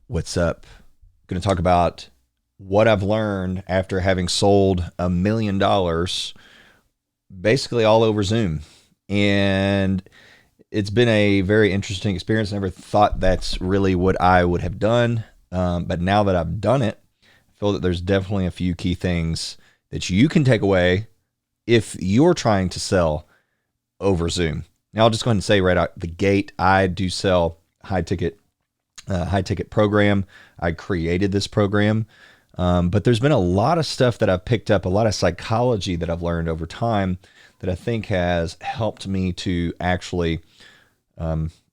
What's up? Going to talk about what I've learned after having sold $1 million basically all over Zoom. And it's been a very interesting experience. Never thought that's really what I would have done. But now that I've done it, I feel that there's definitely a few key things that you can take away if you're trying to sell over Zoom. Now, I'll just go ahead and say right out the gate, I do sell high ticket program. I created this program, but there's been a lot of stuff that I've picked up, a lot of psychology that I've learned over time that I think has helped me to actually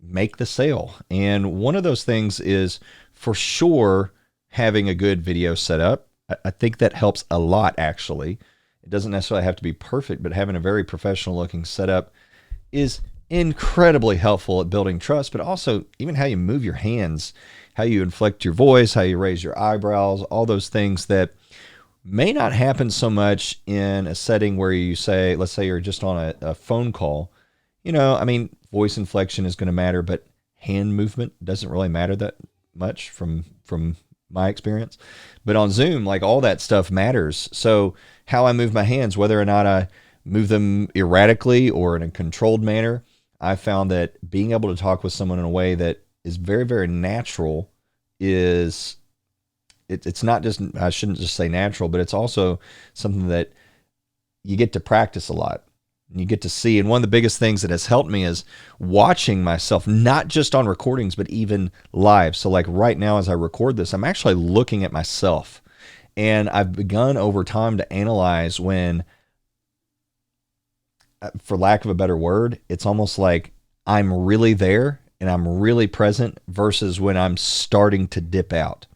make the sale. And one of those things is for sure having a good video setup. I think that helps a lot, actually. It doesn't necessarily have to be perfect, but having a very professional looking setup is incredibly helpful at building trust, but also even how you move your hands, how you inflect your voice, how you raise your eyebrows, all those things that may not happen so much in a setting where you say, let's say you're just on a phone call. Voice inflection is going to matter, but hand movement doesn't really matter that much from my experience. But on Zoom, like all that stuff matters. So how I move my hands, whether or not I move them erratically or in a controlled manner, I found that being able to talk with someone in a way that is very, very natural it's not just, I shouldn't just say natural, but it's also something that you get to practice a lot. And you get to see. And one of the biggest things that has helped me is watching myself, not just on recordings, but even live. So like right now, as I record this, I'm actually looking at myself. And I've begun over time to analyze when, for lack of a better word, it's almost like I'm really there and I'm really present versus when I'm starting to dip out.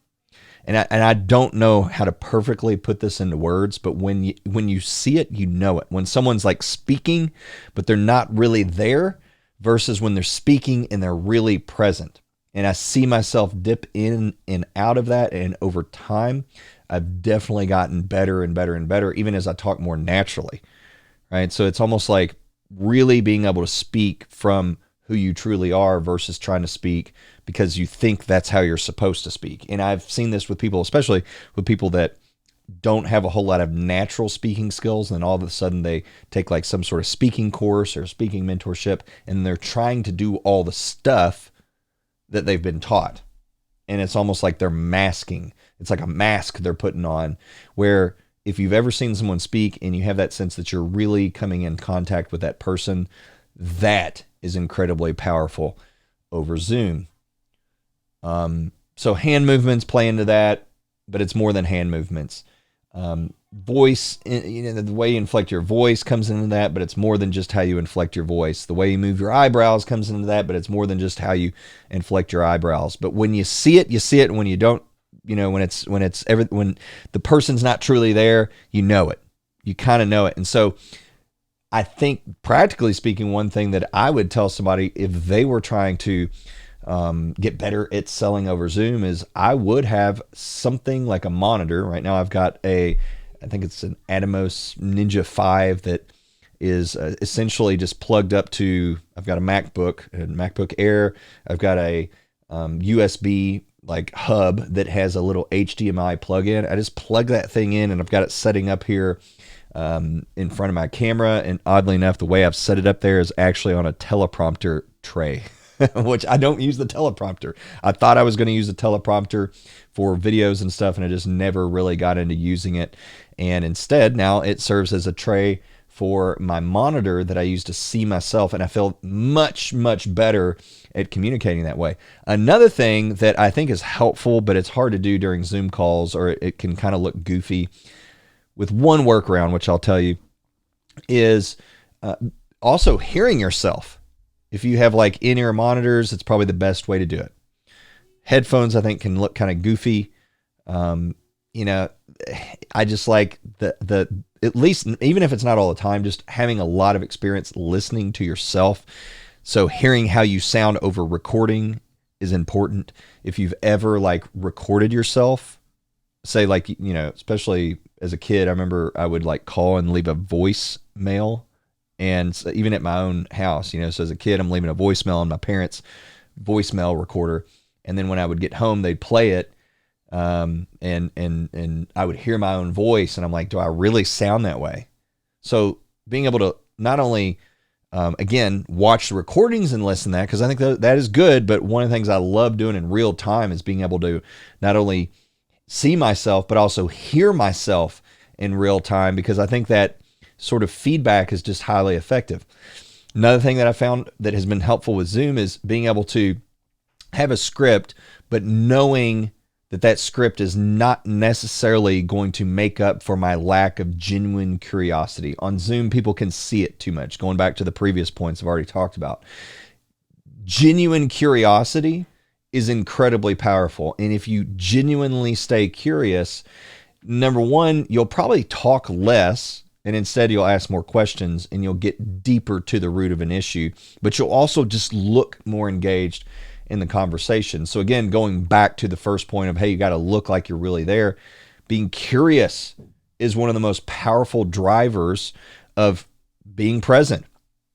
And I don't know how to perfectly put this into words, but when you see it, you know it. When someone's like speaking, but they're not really there versus when they're speaking and they're really present. And I see myself dip in and out of that. And over time, I've definitely gotten better and better and better, even as I talk more naturally. Right. So it's almost like really being able to speak from who you truly are versus trying to speak because you think that's how you're supposed to speak. And I've seen this with people, especially with people that don't have a whole lot of natural speaking skills. And all of a sudden they take like some sort of speaking course or speaking mentorship, and they're trying to do all the stuff that they've been taught. And it's almost like they're masking. It's like a mask they're putting on, where if you've ever seen someone speak and you have that sense that you're really coming in contact with that person, that is incredibly powerful over Zoom. So hand movements play into that, but it's more than hand movements. Voice, the way you inflect your voice comes into that, but it's more than just how you inflect your voice. The way you move your eyebrows comes into that, but it's more than just how you inflect your eyebrows. But when you see it, you see it. And when you don't, when the person's not truly there, you know it. You kind of know it. And so I think, practically speaking, one thing that I would tell somebody if they were trying to get better at selling over Zoom is I would have something like a monitor. Right now I've got I think it's an Atomos Ninja 5 that is essentially just plugged up to, I've got a MacBook Air. I've got a USB like hub that has a little HDMI plug-in. I just plug that thing in and I've got it setting up here in front of my camera. And oddly enough, the way I've set it up there is actually on a teleprompter tray, which I don't use the teleprompter. I thought I was going to use the teleprompter for videos and stuff, and I just never really got into using it. And instead, now it serves as a tray for my monitor that I use to see myself, and I feel much, much better at communicating that way. Another thing that I think is helpful, but it's hard to do during Zoom calls, or it can kind of look goofy, with one workaround, which I'll tell you, is also hearing yourself. If you have like in-ear monitors, it's probably the best way to do it. Headphones, I think, can look kind of goofy. I just like the at least, even if it's not all the time, just having a lot of experience listening to yourself. So hearing how you sound over recording is important. If you've ever like recorded yourself, say like, especially as a kid, I remember I would like call and leave a voicemail. And so even at my own house, so as a kid, I'm leaving a voicemail on my parents' voicemail recorder. And then when I would get home, they'd play it. And I would hear my own voice, and I'm like, do I really sound that way? So being able to not only, again, watch the recordings and listen to that, because I think that is good, but one of the things I love doing in real time is being able to not only see myself, but also hear myself in real time, because I think that sort of feedback is just highly effective. Another thing that I found that has been helpful with Zoom is being able to have a script, but knowing that script is not necessarily going to make up for my lack of genuine curiosity. On Zoom, people can see it too much. Going back to the previous points I've already talked about. Genuine curiosity is incredibly powerful. And if you genuinely stay curious, number one, you'll probably talk less, and instead you'll ask more questions, and you'll get deeper to the root of an issue. But you'll also just look more engaged in the conversation. So again, going back to the first point of, hey, you got to look like you're really there. Being curious is one of the most powerful drivers of being present.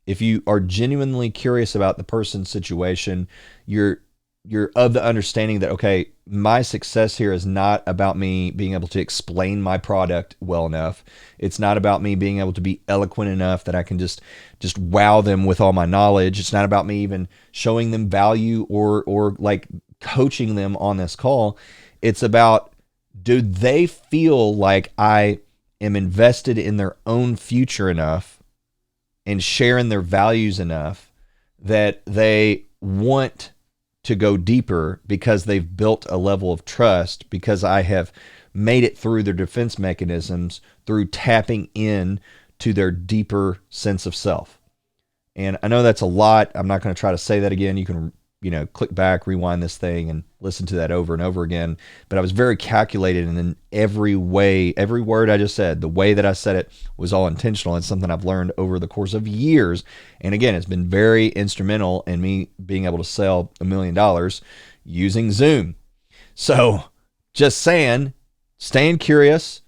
If you are genuinely curious about the person's situation, you're of the understanding that, okay, my success here is not about me being able to explain my product well enough. It's not about me being able to be eloquent enough that I can just wow them with all my knowledge. It's not about me even showing them value or like coaching them on this call. It's about, do they feel like I am invested in their own future enough and sharing their values enough that they want to go deeper because they've built a level of trust, because I have made it through their defense mechanisms through tapping in to their deeper sense of self. And I know that's a lot. I'm not going to try to say that again. You can, click back, rewind this thing and listen to that over and over again. But I was very calculated, and in every word I just said, the way that I said it was all intentional. It's something I've learned over the course of years. And again, it's been very instrumental in me being able to sell $1 million using Zoom. So just saying, staying curious,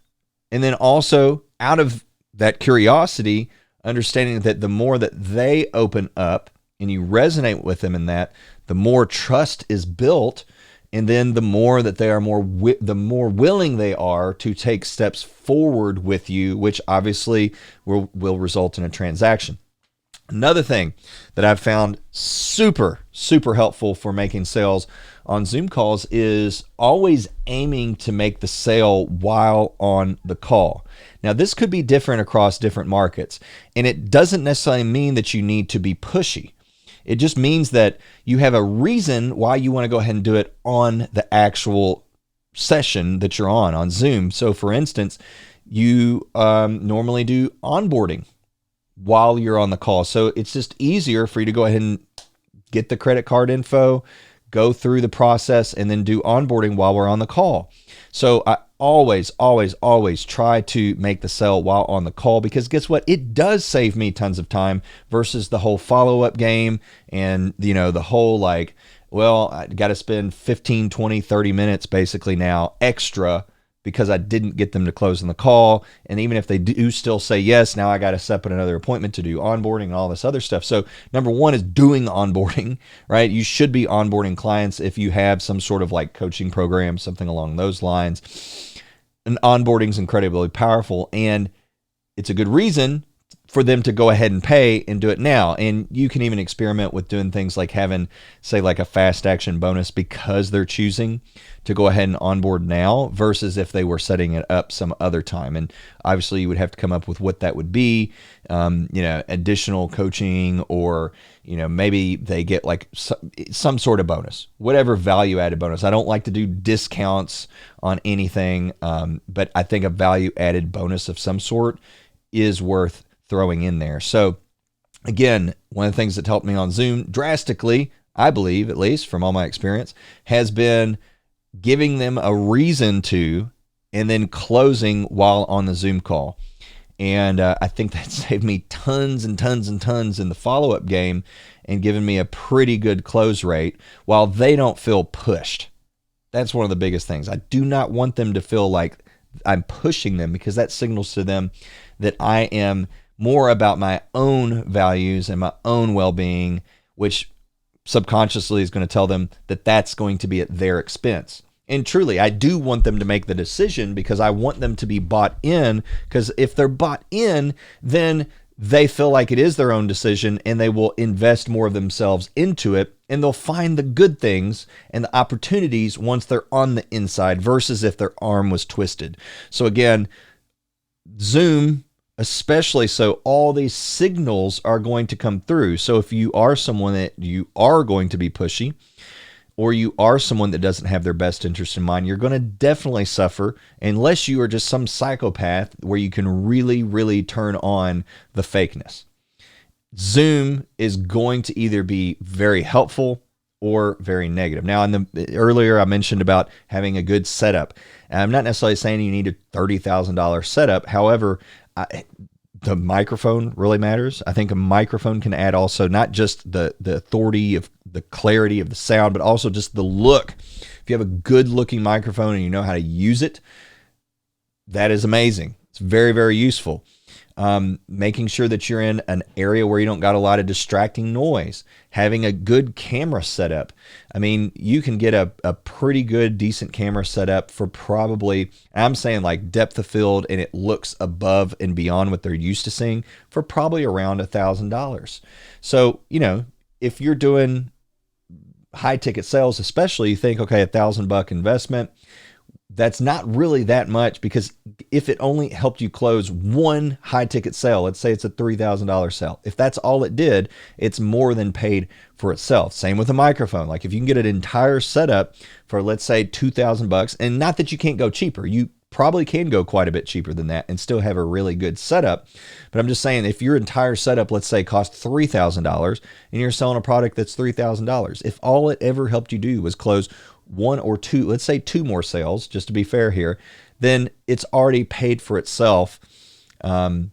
and then also out of that curiosity, understanding that the more that they open up and you resonate with them in that, the more trust is built, and then the more that they are the more willing they are to take steps forward with you, which obviously will result in a transaction. Another thing that I've found super, super helpful for making sales on Zoom calls is always aiming to make the sale while on the call. Now, this could be different across different markets, and it doesn't necessarily mean that you need to be pushy. It just means that you have a reason why you want to go ahead and do it on the actual session that you're on Zoom. So for instance, you normally do onboarding while you're on the call. So it's just easier for you to go ahead and get the credit card info, go through the process, and then do onboarding while we're on the call. So I always try to make the sale while on the call, because guess what? It does save me tons of time versus the whole follow-up game and, the whole like, well, I got to spend 15, 20, 30 minutes basically now extra because I didn't get them to close on the call. And even if they do still say yes, now I got to set up another appointment to do onboarding and all this other stuff. So number one is doing onboarding, right? You should be onboarding clients if you have some sort of like coaching program, something along those lines. And onboarding is incredibly powerful, and it's a good reason for them to go ahead and pay and do it now. And you can even experiment with doing things like having, say, like a fast action bonus because they're choosing to go ahead and onboard now versus if they were setting it up some other time. And obviously you would have to come up with what that would be, additional coaching, or, maybe they get like some sort of bonus, whatever value added bonus. I don't like to do discounts on anything, but I think a value added bonus of some sort is worth throwing in there. So again, one of the things that helped me on Zoom drastically, I believe, at least from all my experience, has been giving them a reason to, and then closing while on the Zoom call. And I think that saved me tons and tons and tons in the follow-up game and given me a pretty good close rate while they don't feel pushed. That's one of the biggest things. I do not want them to feel like I'm pushing them, because that signals to them that I am more about my own values and my own well-being, which subconsciously is going to tell them that that's going to be at their expense. And truly, I do want them to make the decision because I want them to be bought in, because if they're bought in, then they feel like it is their own decision and they will invest more of themselves into it, and they'll find the good things and the opportunities once they're on the inside versus if their arm was twisted. So again, Zoom, especially so, all these signals are going to come through. So if you are someone that you are going to be pushy, or you are someone that doesn't have their best interest in mind, you're going to definitely suffer unless you are just some psychopath where you can really, really turn on the fakeness. Zoom is going to either be very helpful or very negative. Now, earlier I mentioned about having a good setup. And I'm not necessarily saying you need a $30,000 setup. However, the microphone really matters. I think a microphone can add also not just the authority of the clarity of the sound, but also just the look. If you have a good looking microphone and you know how to use it, that is amazing. It's very, very useful. Making sure that you're in an area where you don't got a lot of distracting noise, having a good camera setup. I mean, you can get a pretty good, decent camera setup for probably, I'm saying like depth of field, and it looks above and beyond what they're used to seeing, for probably around $1,000. So, you know, if you're doing high ticket sales, especially, you think, okay, $1,000 investment, that's not really that much, because if it only helped you close one high ticket sale, let's say it's a $3,000 sale, if that's all it did, it's more than paid for itself. Same with a microphone. Like if you can get an entire setup for, let's say, $2,000, and not that you can't go cheaper, you probably can go quite a bit cheaper than that and still have a really good setup. But I'm just saying, if your entire setup, let's say, cost $3,000 and you're selling a product that's $3,000, if all it ever helped you do was close one or two, let's say two more sales, just to be fair here, then it's already paid for itself. And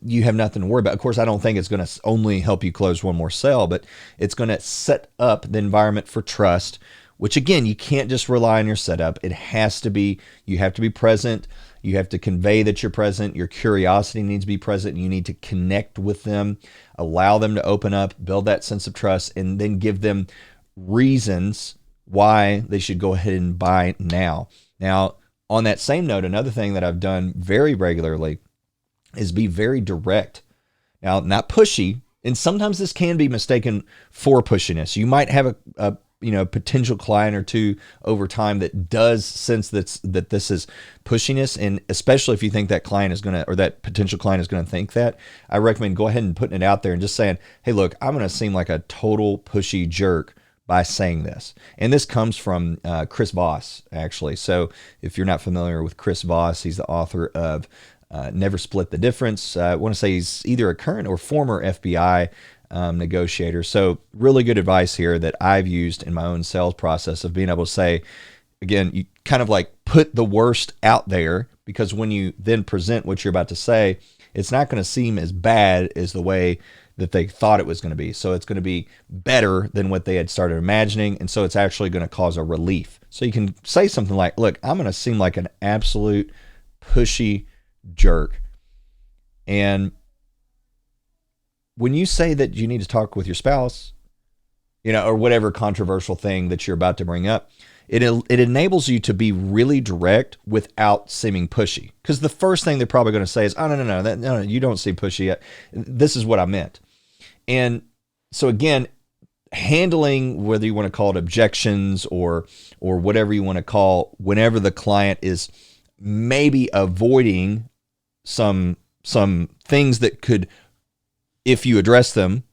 you have nothing to worry about. Of course, I don't think it's going to only help you close one more sale, but it's going to set up the environment for trust, which again, you can't just rely on your setup. It has to be, you have to be present. You have to convey that you're present. Your curiosity needs to be present. You need to connect with them, allow them to open up, build that sense of trust, and then give them reasons why they should go ahead and buy now. Now, on that same note, another thing that I've done very regularly is be very direct. Now, not pushy, and sometimes this can be mistaken for pushiness. You might have a potential client or two over time that does sense that this is pushiness, and especially if you think that client is going to, or that potential client is going to think that, I recommend go ahead and putting it out there and just saying, hey, look, I'm going to seem like a total pushy jerk by saying this. And this comes from Chris Voss, actually. So if you're not familiar with Chris Voss, he's the author of Never Split the Difference. I want to say he's either a current or former FBI negotiator. So really good advice here that I've used in my own sales process of being able to say, again, you kind of like put the worst out there, because when you then present what you're about to say, it's not going to seem as bad as the way that they thought it was going to be. So it's going to be better than what they had started imagining. And so it's actually going to cause a relief. So you can say something like, look, I'm going to seem like an absolute pushy jerk. And when you say that you need to talk with your spouse, or whatever controversial thing that you're about to bring up, it enables you to be really direct without seeming pushy. Because the first thing they're probably going to say is, oh, no, you don't seem pushy yet. This is what I meant. And so again, handling, whether you want to call it objections or whatever you want to call, whenever the client is maybe avoiding some things that could, if you address them,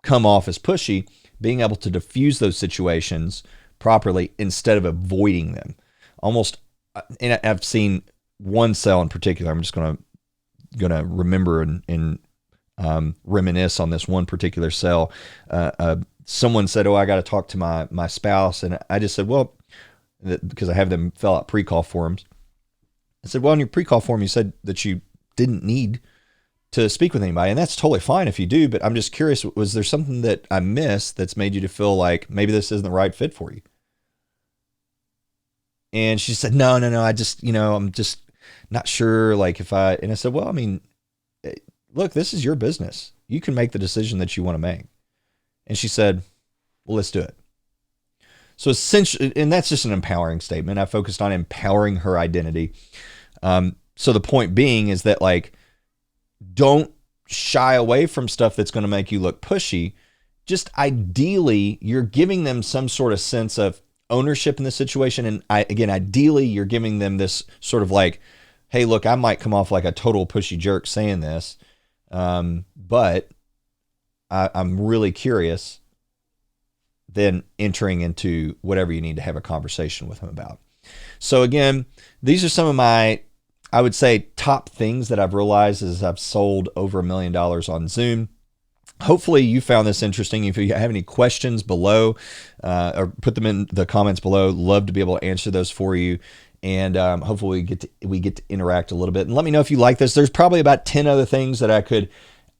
come off as pushy, being able to diffuse those situations properly instead of avoiding them. Almost, and I've seen one sale in particular. I'm just gonna remember and reminisce on this one particular sale. Someone said, "Oh, I got to talk to my spouse," and I just said, "Well," because I have them fill out pre-call forms. I said, "Well, in your pre-call form, you said that you didn't need to speak with anybody, and that's totally fine if you do. But I'm just curious, was there something that I missed that's made you to feel like maybe this isn't the right fit for you?" And she said, no, I just, I'm just not sure, like and I said, well, I mean, look, this is your business. You can make the decision that you want to make. And she said, well, let's do it. So essentially, and that's just an empowering statement. I focused on empowering her identity. So the point being is that, like, don't shy away from stuff that's going to make you look pushy. Just ideally, you're giving them some sort of sense of ownership in the situation. And ideally, you're giving them this sort of like, hey, look, I might come off like a total pushy jerk saying this, but I'm really curious. Then entering into whatever you need to have a conversation with them about. So again, these are some of my, I would say, top things that I've realized as I've sold over $1 million on Zoom. Hopefully you found this interesting. If you have any questions below, or put them in the comments below, love to be able to answer those for you. And hopefully we get to interact a little bit. And let me know if you like this. There's probably about 10 other things that I could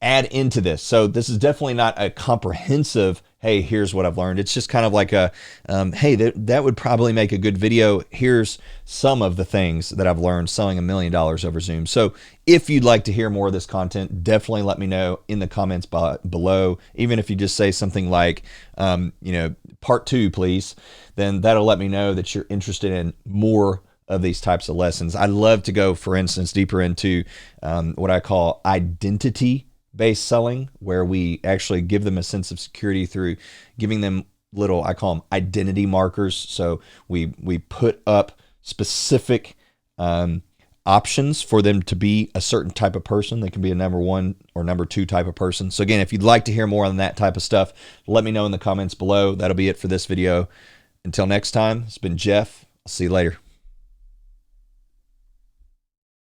add into this. So this is definitely not a comprehensive, hey, here's what I've learned. It's just kind of like a, hey, that would probably make a good video. Here's some of the things that I've learned selling $1 million over Zoom. So if you'd like to hear more of this content, definitely let me know in the comments below. Even if you just say something like, part 2, please, then that'll let me know that you're interested in more of these types of lessons. I'd love to go, for instance, deeper into what I call identity-based selling, where we actually give them a sense of security through giving them little, I call them identity markers. So we put up specific options for them to be a certain type of person. They can be a number 1 or number 2 type of person. So again, if you'd like to hear more on that type of stuff, let me know in the comments below. That'll be it for this video. Until next time, it's been Jeff. I'll see you later.